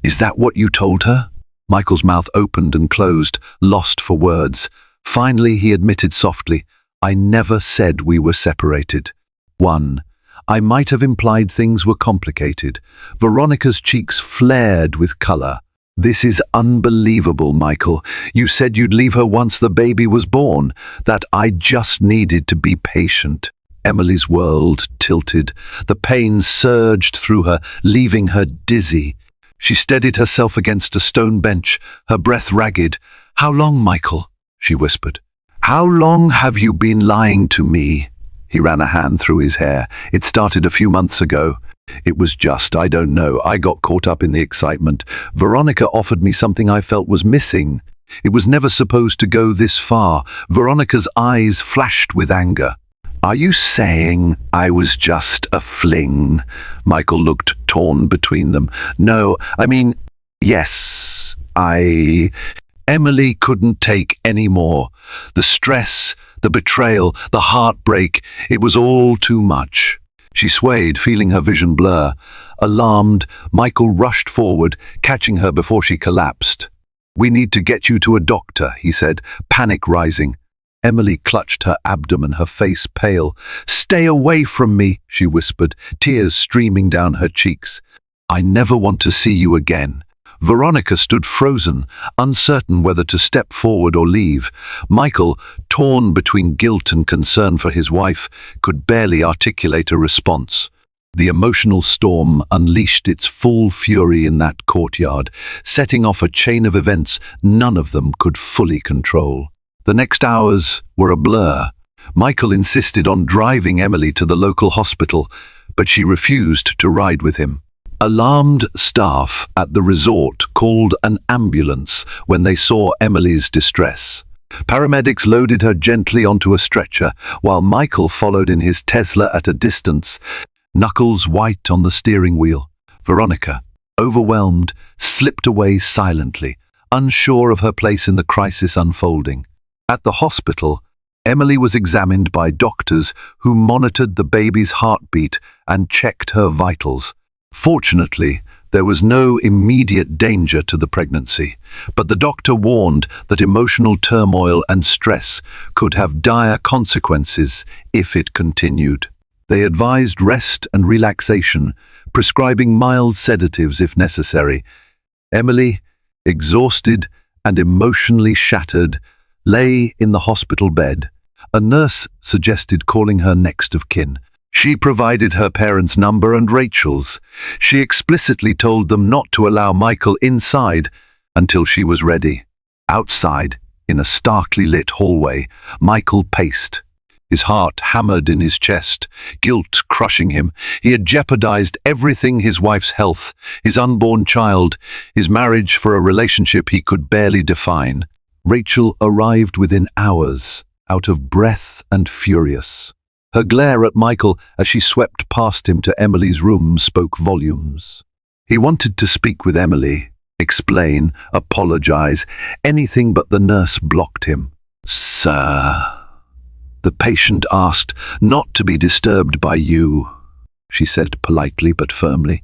Is that what you told her? Michael's mouth opened and closed, lost for words. Finally, he admitted softly, I never said we were separated. 1. I might have implied things were complicated. Veronica's cheeks flared with color. This is unbelievable, Michael. You said you'd leave her once the baby was born, that I just needed to be patient. Emily's world tilted. The pain surged through her, leaving her dizzy. She steadied herself against a stone bench, her breath ragged. How long, Michael? She whispered. How long have you been lying to me? He ran a hand through his hair. It started a few months ago. It was just, I don't know, I got caught up in the excitement. Veronica offered me something I felt was missing. It was never supposed to go this far. Veronica's eyes flashed with anger. Are you saying I was just a fling? Michael looked torn between them. No, I mean, yes, Emily couldn't take any more. The stress, the betrayal, the heartbreak, it was all too much. She swayed, feeling her vision blur. Alarmed, Michael rushed forward, catching her before she collapsed. We need to get you to a doctor, he said, panic rising. Emily clutched her abdomen, her face pale. Stay away from me, she whispered, tears streaming down her cheeks. I never want to see you again. Veronica stood frozen, uncertain whether to step forward or leave. Michael, torn between guilt and concern for his wife, could barely articulate a response. The emotional storm unleashed its full fury in that courtyard, setting off a chain of events none of them could fully control. The next hours were a blur. Michael insisted on driving Emily to the local hospital, but she refused to ride with him. Alarmed staff at the resort called an ambulance when they saw Emily's distress. Paramedics loaded her gently onto a stretcher, while Michael followed in his Tesla at a distance, knuckles white on the steering wheel. Veronica, overwhelmed, slipped away silently, unsure of her place in the crisis unfolding. At the hospital, Emily was examined by doctors who monitored the baby's heartbeat and checked her vitals. Fortunately, there was no immediate danger to the pregnancy, but the doctor warned that emotional turmoil and stress could have dire consequences if it continued. They advised rest and relaxation, prescribing mild sedatives if necessary. Emily, exhausted and emotionally shattered, lay in the hospital bed. A nurse suggested calling her next of kin. She provided her parents' number and Rachel's. She explicitly told them not to allow Michael inside until she was ready. Outside, in a starkly lit hallway, Michael paced. His heart hammered in his chest, guilt crushing him. He had jeopardized everything: his wife's health, his unborn child, his marriage for a relationship he could barely define. Rachel arrived within hours, out of breath and furious. Her glare at Michael as she swept past him to Emily's room spoke volumes. He wanted to speak with Emily, explain, apologize, anything, but the nurse blocked him. "Sir," the patient asked, "not to be disturbed by you," she said politely but firmly.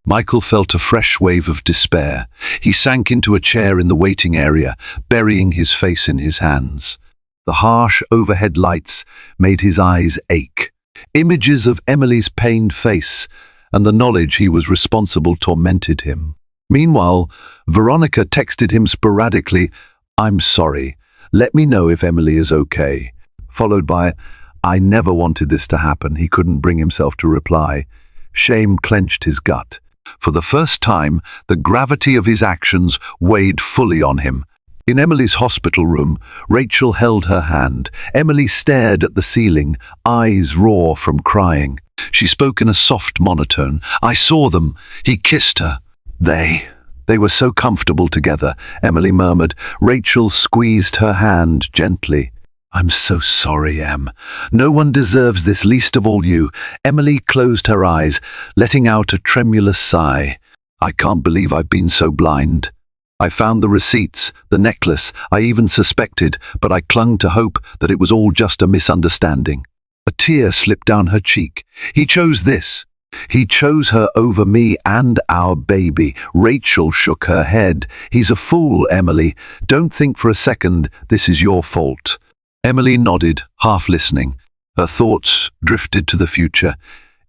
Michael felt a fresh wave of despair. He sank into a chair in the waiting area, burying his face in his hands. The harsh overhead lights made his eyes ache. Images of Emily's pained face and the knowledge he was responsible tormented him. Meanwhile, Veronica texted him sporadically, "I'm sorry. Let me know if Emily is okay," followed by, "I never wanted this to happen." He couldn't bring himself to reply. Shame clenched his gut. For the first time, the gravity of his actions weighed fully on him. In Emily's hospital room, Rachel held her hand. Emily stared at the ceiling, eyes raw from crying. She spoke in a soft monotone. "I saw them." He kissed her. They were so comfortable together," Emily murmured. Rachel squeezed her hand gently. "I'm so sorry, Em. No one deserves this, least of all you." Emily closed her eyes, letting out a tremulous sigh. "I can't believe I've been so blind. I found the receipts, the necklace. I even suspected, but I clung to hope that it was all just a misunderstanding." A tear slipped down her cheek. "He chose this. He chose her over me and our baby." Rachel shook her head. "He's a fool, Emily. Don't think for a second this is your fault." Emily nodded, half listening. Her thoughts drifted to the future,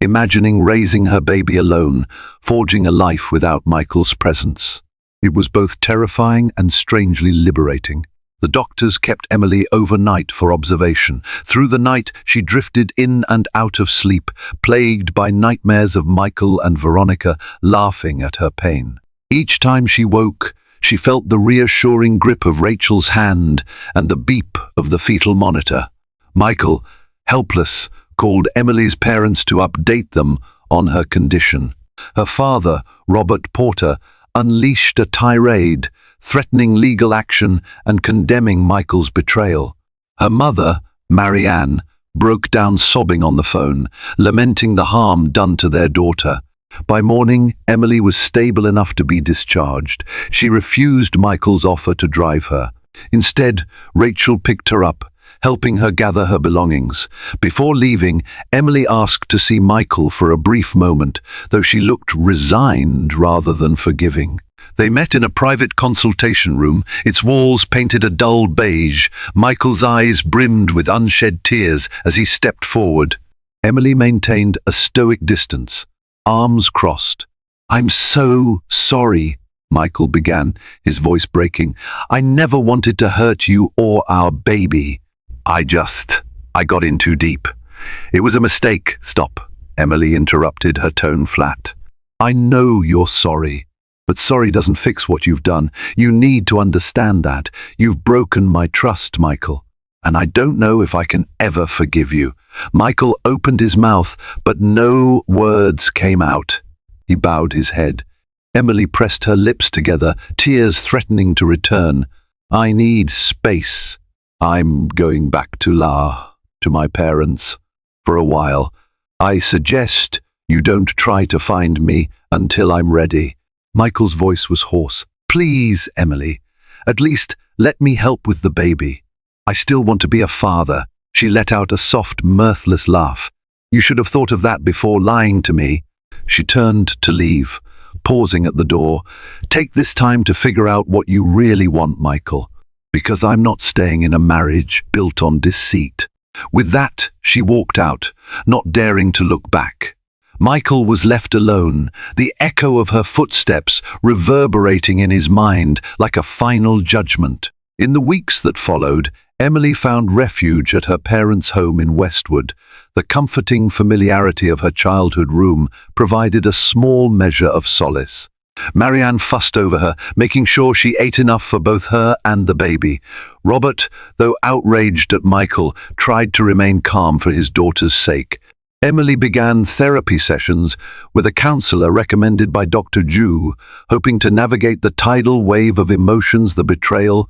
imagining raising her baby alone, forging a life without Michael's presence. It was both terrifying and strangely liberating. The doctors kept Emily overnight for observation. Through the night, she drifted in and out of sleep, plagued by nightmares of Michael and Veronica laughing at her pain. Each time she woke, she felt the reassuring grip of Rachel's hand and the beep of the fetal monitor. Michael, helpless, called Emily's parents to update them on her condition. Her father, Robert Porter, unleashed a tirade, threatening legal action and condemning Michael's betrayal. Her mother, Marianne, broke down sobbing on the phone, lamenting the harm done to their daughter. By morning, Emily was stable enough to be discharged. She refused Michael's offer to drive her. Instead, Rachel picked her up, helping her gather her belongings. Before leaving, Emily asked to see Michael for a brief moment, though she looked resigned rather than forgiving. They met in a private consultation room, its walls painted a dull beige. Michael's eyes brimmed with unshed tears as he stepped forward. Emily maintained a stoic distance, arms crossed. "I'm so sorry," Michael began, his voice breaking. "I never wanted to hurt you or our baby. I got in too deep. It was a mistake." "Stop," Emily interrupted, her tone flat. "I know you're sorry, but sorry doesn't fix what you've done. You need to understand that. You've broken my trust, Michael, and I don't know if I can ever forgive you." Michael opened his mouth, but no words came out. He bowed his head. Emily pressed her lips together, tears threatening to return. "I need space. I'm going back to my parents, for a while. I suggest you don't try to find me until I'm ready." Michael's voice was hoarse. "Please, Emily, at least let me help with the baby. I still want to be a father." She let out a soft, mirthless laugh. "You should have thought of that before lying to me." She turned to leave, pausing at the door. "Take this time to figure out what you really want, Michael, because I'm not staying in a marriage built on deceit." With that, she walked out, not daring to look back. Michael was left alone, the echo of her footsteps reverberating in his mind like a final judgment. In the weeks that followed, Emily found refuge at her parents' home in Westwood. The comforting familiarity of her childhood room provided a small measure of solace. Marianne fussed over her, making sure she ate enough for both her and the baby. Robert, though outraged at Michael, tried to remain calm for his daughter's sake. Emily began therapy sessions with a counselor recommended by Dr. Ju, hoping to navigate the tidal wave of emotions, the betrayal,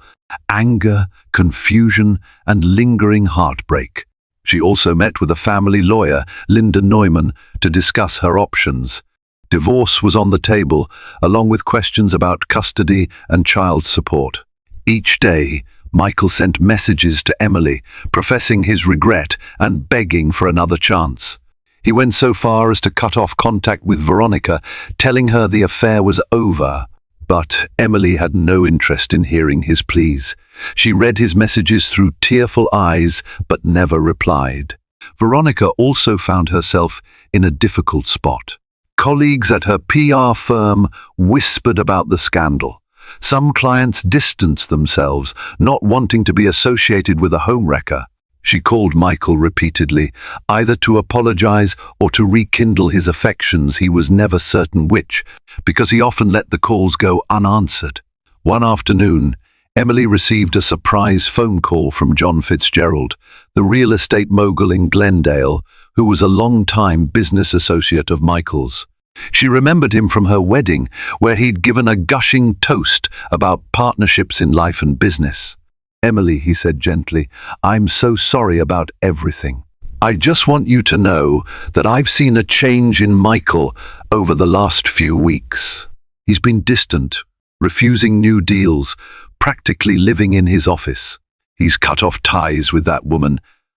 anger, confusion, and lingering heartbreak. She also met with a family lawyer, Linda Neumann, to discuss her options. Divorce was on the table, along with questions about custody and child support. Each day, Michael sent messages to Emily, professing his regret and begging for another chance. He went so far as to cut off contact with Veronica, telling her the affair was over. But Emily had no interest in hearing his pleas. She read his messages through tearful eyes, but never replied. Veronica also found herself in a difficult spot. Colleagues at her PR firm whispered about the scandal. Some clients distanced themselves, not wanting to be associated with a homewrecker. She called Michael repeatedly, either to apologize or to rekindle his affections, he was never certain which, because he often let the calls go unanswered. One afternoon, Emily received a surprise phone call from John Fitzgerald, the real estate mogul in Glendale, who was a long-time business associate of Michael's. She remembered him from her wedding, where he'd given a gushing toast about partnerships in life and business. "Emily," he said gently, "I'm so sorry about everything. I just want you to know that I've seen a change in Michael over the last few weeks. He's been distant, refusing new deals, practically living in his office. He's cut off ties with that woman."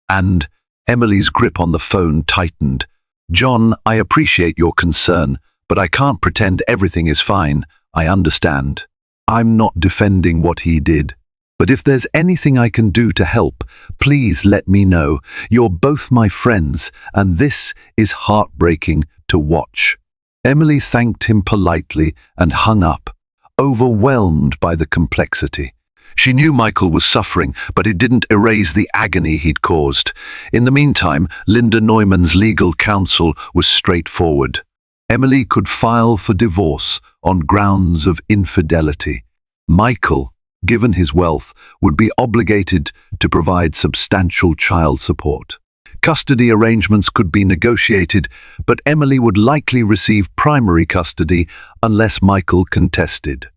And Emily's grip on the phone tightened. "John, I appreciate your concern, but I can't pretend everything is fine. I understand. I'm not defending what he did. But if there's anything I can do to help, please let me know. You're both my friends, and this is heartbreaking to watch." Emily thanked him politely and hung up, overwhelmed by the complexity. She knew Michael was suffering, but it didn't erase the agony he'd caused. In the meantime, Linda Neumann's legal counsel was straightforward. Emily could file for divorce on grounds of infidelity. Michael, given his wealth, would be obligated to provide substantial child support. Custody arrangements could be negotiated, but Emily would likely receive primary custody unless Michael contested.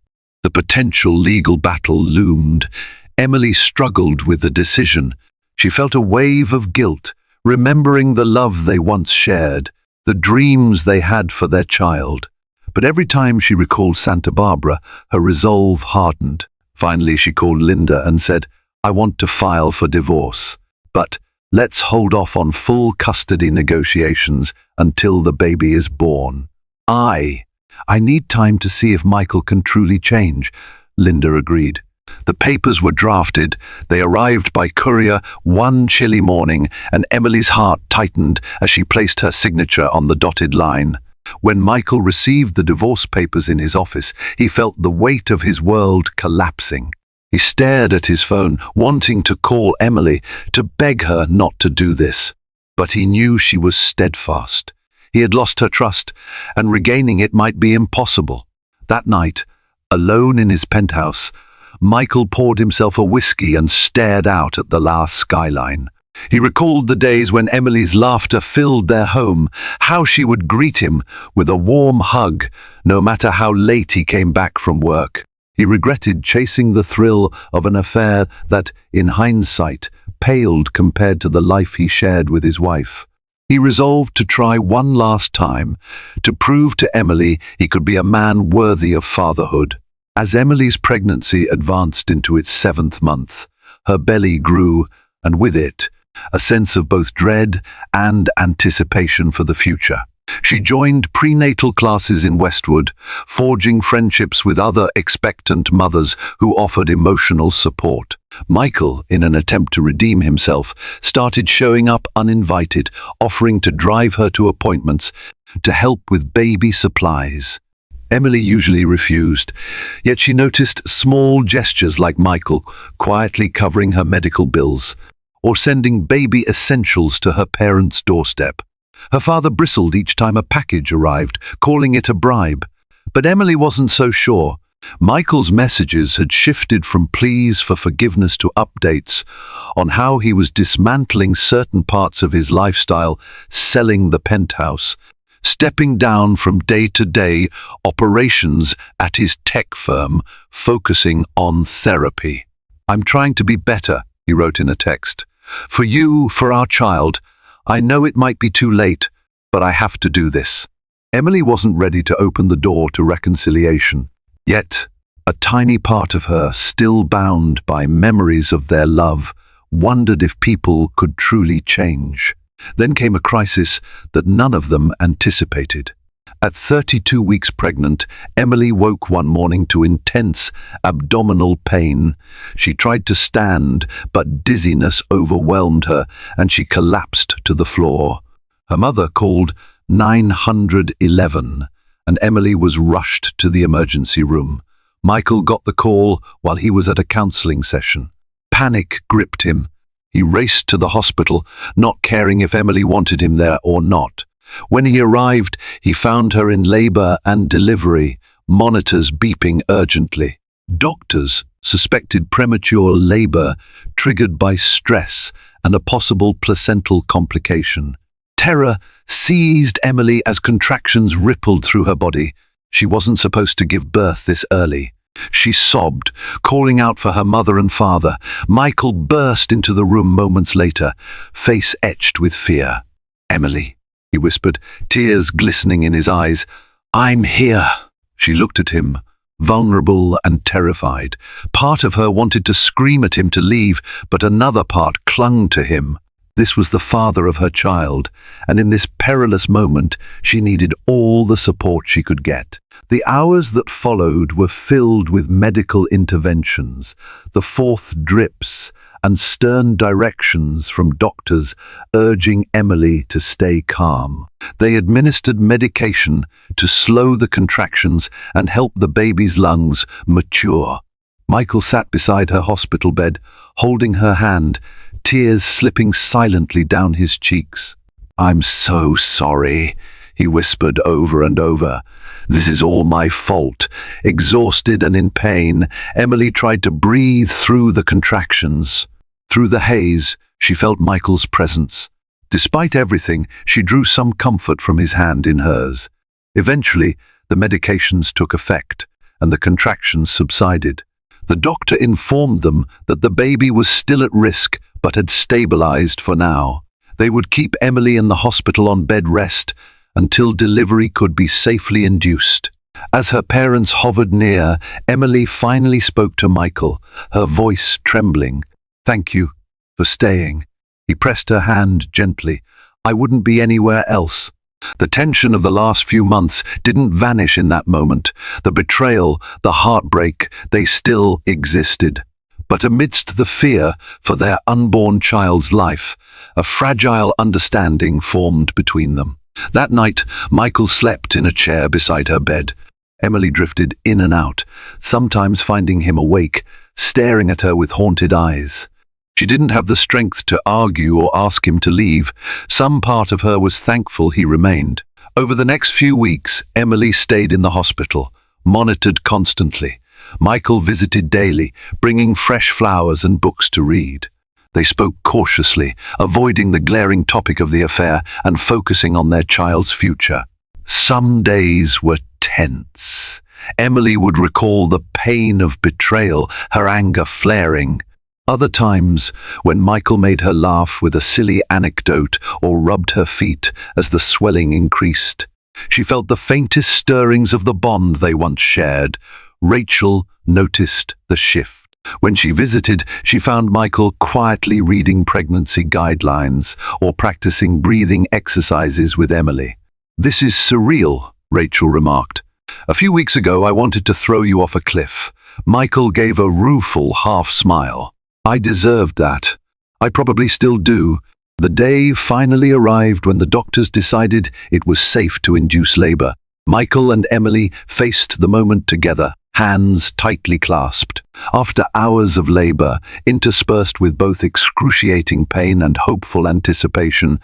The potential legal battle loomed. Emily struggled with the decision. She felt a wave of guilt, remembering the love they once shared, the dreams they had for their child. But every time she recalled Santa Barbara, her resolve hardened. Finally, she called Linda and said, "I want to file for divorce, but let's hold off on full custody negotiations until the baby is born. I need time to see if Michael can truly change," Linda agreed. The papers were drafted. They arrived by courier one chilly morning, and Emily's heart tightened as she placed her signature on the dotted line. When Michael received the divorce papers in his office, he felt the weight of his world collapsing. He stared at his phone, wanting to call Emily, to beg her not to do this. But he knew she was steadfast. He had lost her trust, and regaining it might be impossible. That night, alone in his penthouse, Michael poured himself a whiskey and stared out at the last skyline. He recalled the days when Emily's laughter filled their home, how she would greet him with a warm hug, no matter how late he came back from work. He regretted chasing the thrill of an affair that, in hindsight, paled compared to the life he shared with his wife. He resolved to try one last time, to prove to Emily he could be a man worthy of fatherhood. As Emily's pregnancy advanced into its 7th month, her belly grew, and with it, a sense of both dread and anticipation for the future. She joined prenatal classes in Westwood, forging friendships with other expectant mothers who offered emotional support. Michael, in an attempt to redeem himself, started showing up uninvited, offering to drive her to appointments to help with baby supplies. Emily usually refused, yet she noticed small gestures like Michael quietly covering her medical bills or sending baby essentials to her parents' doorstep. Her father bristled each time a package arrived, calling it a bribe. But Emily wasn't so sure. Michael's messages had shifted from pleas for forgiveness to updates on how he was dismantling certain parts of his lifestyle, selling the penthouse, stepping down from day-to-day operations at his tech firm, focusing on therapy. "I'm trying to be better," he wrote in a text. "For you, for our child. I know it might be too late, but I have to do this." Emily wasn't ready to open the door to reconciliation. Yet, a tiny part of her, still bound by memories of their love, wondered if people could truly change. Then came a crisis that none of them anticipated. At 32 weeks pregnant, Emily woke one morning to intense abdominal pain. She tried to stand, but dizziness overwhelmed her, and she collapsed to the floor. Her mother called 911, and Emily was rushed to the emergency room. Michael got the call while he was at a counseling session. Panic gripped him. He raced to the hospital, not caring if Emily wanted him there or not. When he arrived, he found her in labor and delivery, monitors beeping urgently. Doctors suspected premature labor triggered by stress and a possible placental complication. Terror seized Emily as contractions rippled through her body. She wasn't supposed to give birth this early. She sobbed, calling out for her mother and father. Michael burst into the room moments later, face etched with fear. "Emily," he whispered, tears glistening in his eyes. "I'm here." She looked at him, vulnerable and terrified. Part of her wanted to scream at him to leave, but another part clung to him. This was the father of her child, and in this perilous moment, she needed all the support she could get. The hours that followed were filled with medical interventions, the fourth drips, and stern directions from doctors urging Emily to stay calm. They administered medication to slow the contractions and help the baby's lungs mature. Michael sat beside her hospital bed, holding her hand, tears slipping silently down his cheeks. "I'm so sorry," he whispered over and over. "This is all my fault." Exhausted and in pain, Emily tried to breathe through the contractions. Through the haze, she felt Michael's presence. Despite everything, she drew some comfort from his hand in hers. Eventually, the medications took effect, and the contractions subsided. The doctor informed them that the baby was still at risk, but had stabilized for now. They would keep Emily in the hospital on bed rest until delivery could be safely induced. As her parents hovered near, Emily finally spoke to Michael, her voice trembling. "Thank you for staying." He pressed her hand gently. "I wouldn't be anywhere else." The tension of the last few months didn't vanish in that moment. The betrayal, the heartbreak, they still existed. But amidst the fear for their unborn child's life, a fragile understanding formed between them. That night, Michael slept in a chair beside her bed. Emily drifted in and out, sometimes finding him awake, staring at her with haunted eyes. She didn't have the strength to argue or ask him to leave. Some part of her was thankful he remained. Over the next few weeks, Emily stayed in the hospital, monitored constantly. Michael visited daily, bringing fresh flowers and books to read. They spoke cautiously, avoiding the glaring topic of the affair and focusing on their child's future. Some days were tense. Emily would recall the pain of betrayal, her anger flaring. Other times, when Michael made her laugh with a silly anecdote or rubbed her feet as the swelling increased. She felt the faintest stirrings of the bond they once shared. Rachel noticed the shift. When she visited, she found Michael quietly reading pregnancy guidelines or practicing breathing exercises with Emily. "This is surreal," Rachel remarked. "A few weeks ago I wanted to throw you off a cliff." Michael gave a rueful half-smile. "I deserved that. I probably still do." The day finally arrived when the doctors decided it was safe to induce labor. Michael and Emily faced the moment together, hands tightly clasped. After hours of labor, interspersed with both excruciating pain and hopeful anticipation,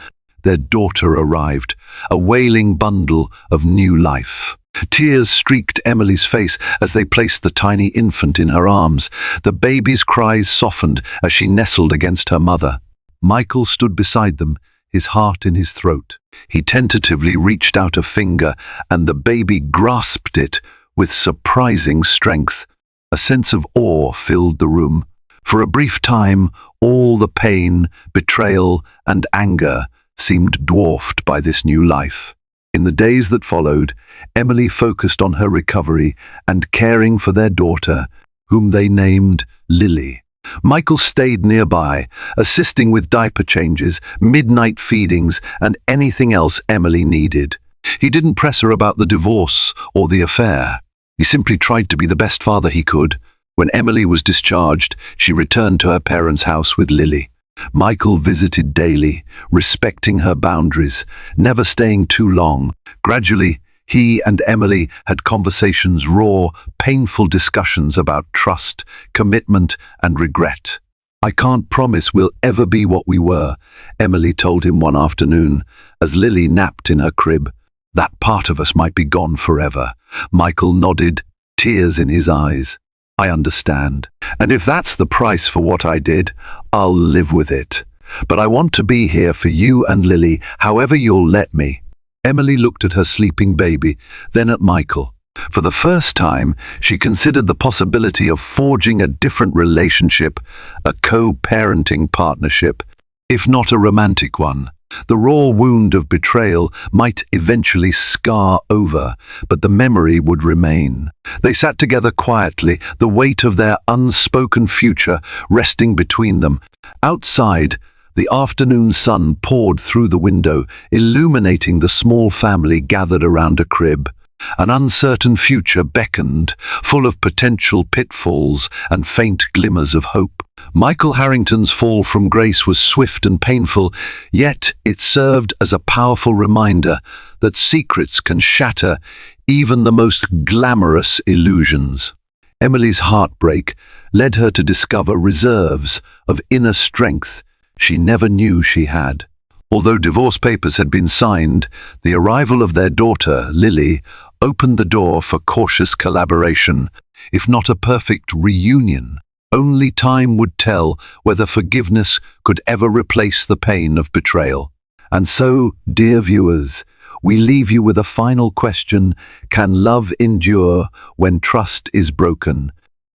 their daughter arrived, a wailing bundle of new life. Tears streaked Emily's face as they placed the tiny infant in her arms. The baby's cries softened as she nestled against her mother. Michael stood beside them, his heart in his throat. He tentatively reached out a finger, and the baby grasped it with surprising strength. A sense of awe filled the room. For a brief time, all the pain, betrayal, and anger seemed dwarfed by this new life. In the days that followed, Emily focused on her recovery and caring for their daughter, whom they named Lily. Michael stayed nearby, assisting with diaper changes, midnight feedings, and anything else Emily needed. He didn't press her about the divorce or the affair. He simply tried to be the best father he could. When Emily was discharged, she returned to her parents' house with Lily. Michael visited daily, respecting her boundaries, never staying too long. Gradually, he and Emily had conversations, raw, painful discussions about trust, commitment, and regret. "I can't promise we'll ever be what we were," Emily told him one afternoon, as Lily napped in her crib. "That part of us might be gone forever." Michael nodded, tears in his eyes. "I understand. And if that's the price for what I did, I'll live with it. But I want to be here for you and Lily, however you'll let me." Emily looked at her sleeping baby, then at Michael. For the first time, she considered the possibility of forging a different relationship, a co-parenting partnership, if not a romantic one. The raw wound of betrayal might eventually scar over, but the memory would remain. They sat together quietly, the weight of their unspoken future resting between them. Outside, the afternoon sun poured through the window, illuminating the small family gathered around a crib. An uncertain future beckoned, full of potential pitfalls and faint glimmers of hope. Michael Harrington's fall from grace was swift and painful, yet it served as a powerful reminder that secrets can shatter even the most glamorous illusions. Emily's heartbreak led her to discover reserves of inner strength she never knew she had. Although divorce papers had been signed, the arrival of their daughter, Lily, opened the door for cautious collaboration, if not a perfect reunion. Only time would tell whether forgiveness could ever replace the pain of betrayal. And so, dear viewers, we leave you with a final question: can love endure when trust is broken?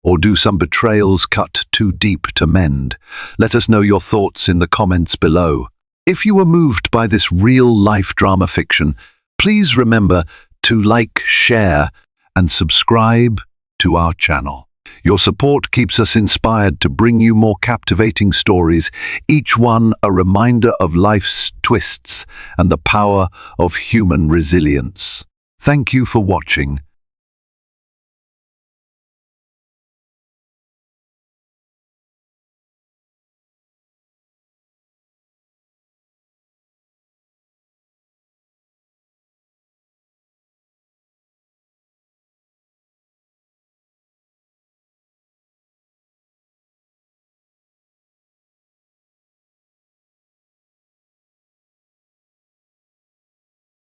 Or do some betrayals cut too deep to mend? Let us know your thoughts in the comments below. If you were moved by this real-life drama fiction, please remember to like, share, and subscribe to our channel. Your support keeps us inspired to bring you more captivating stories, each one a reminder of life's twists and the power of human resilience. Thank you for watching,